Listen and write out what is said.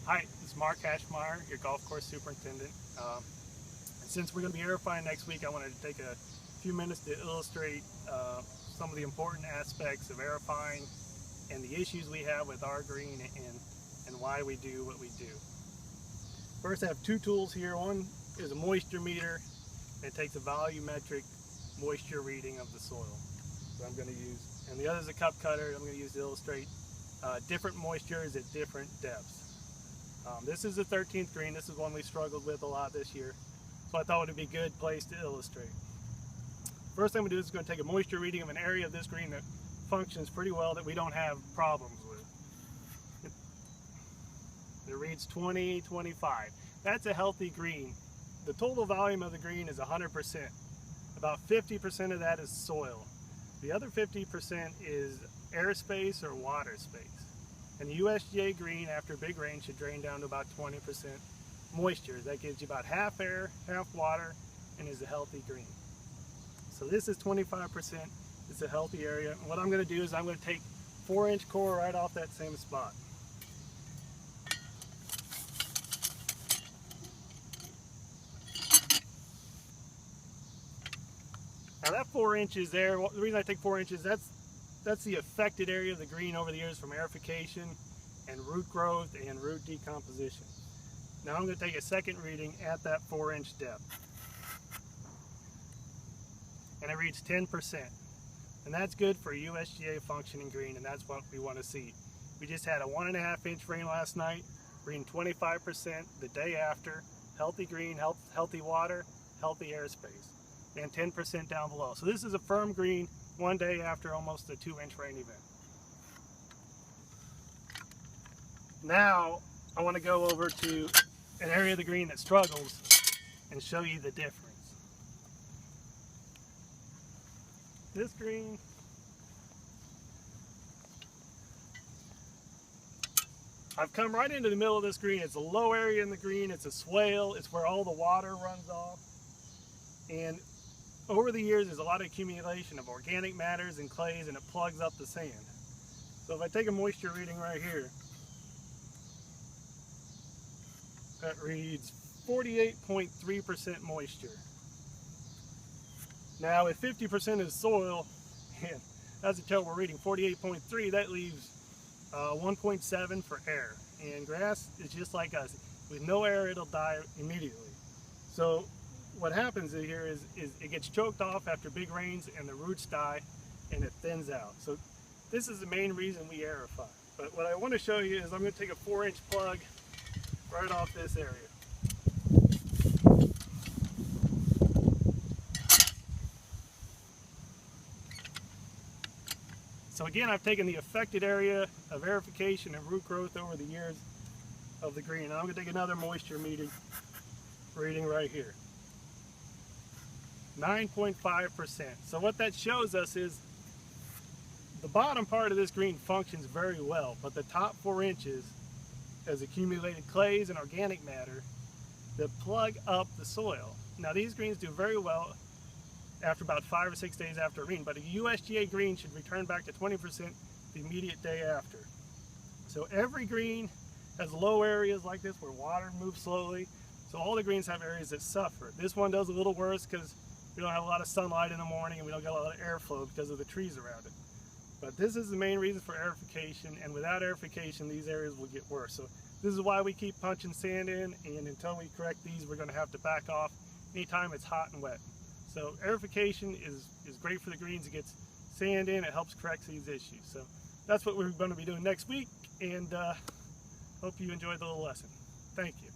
Hi, this is Mark Hashmeyer, your golf course superintendent. Since we're going to be aerifying next week, I wanted to take a few minutes to illustrate some of the important aspects of aerifying and the issues we have with our green and why we do what we do. First, I have two tools here. One is a moisture meter, and it takes a volumetric moisture reading of the soil. So I'm going to use, and the other is a cup cutter I'm going to use to illustrate different moistures at different depths. This is the 13th green. This is one we struggled with a lot this year, so I thought it would be a good place to illustrate. First thing I'm going to do is going to take a moisture reading of an area of this green that functions pretty well, that we don't have problems with. It reads 20, 25. That's a healthy green. The total volume of the green is 100%. About 50% of that is soil. The other 50% is airspace or water space. And the USGA green after big rain should drain down to about 20% moisture. That gives you about half air, half water, and is a healthy green. So this is 25%. It's a healthy area. And what I'm going to do is I'm going to take 4-inch core right off that same spot. Now that 4 inches there, the reason I take 4 inches, that's the affected area of the green over the years from aerification and root growth and root decomposition. Now I'm going to take a second reading at that 4-inch depth. And it reads 10%. And that's good for a USGA functioning green, and that's what we want to see. We just had a 1.5-inch rain last night, reading 25% the day after. Healthy green, healthy water, healthy airspace. And 10% down below. So this is a firm green 1 day after almost a 2-inch rain event. Now I want to go over to an area of the green that struggles and show you the difference. This green, I've come right into the middle of this green. It's a low area in the green, it's a swale, it's where all the water runs off. And over the years, there's a lot of accumulation of organic matters and clays, and it plugs up the sand. So if I take a moisture reading right here, that reads 48.3% moisture. Now, if 50% is soil, and that's a terrible reading, 48.3, that leaves 1.7 for air. And grass is just like us. With no air, it'll die immediately. So what happens here is it gets choked off after big rains, and the roots die and it thins out. So this is the main reason we aerify. But what I want to show you is I'm going to take a 4-inch plug right off this area. So again, I've taken the affected area of aerification and root growth over the years of the green. Now I'm going to take another moisture reading right here. 9.5%. So what that shows us is the bottom part of this green functions very well, but the top 4 inches has accumulated clays and organic matter that plug up the soil. Now these greens do very well after about 5 or 6 days after rain, but a USGA green should return back to 20% the immediate day after. So every green has low areas like this where water moves slowly. So all the greens have areas that suffer. This one does a little worse because we don't have a lot of sunlight in the morning and we don't get a lot of airflow because of the trees around it. But this is the main reason for aerification, and without aerification these areas will get worse. So this is why we keep punching sand in, and until we correct these we're going to have to back off anytime it's hot and wet. So aerification is great for the greens. It gets sand in, it helps correct these issues. So that's what we're going to be doing next week, and hope you enjoyed the little lesson. Thank you.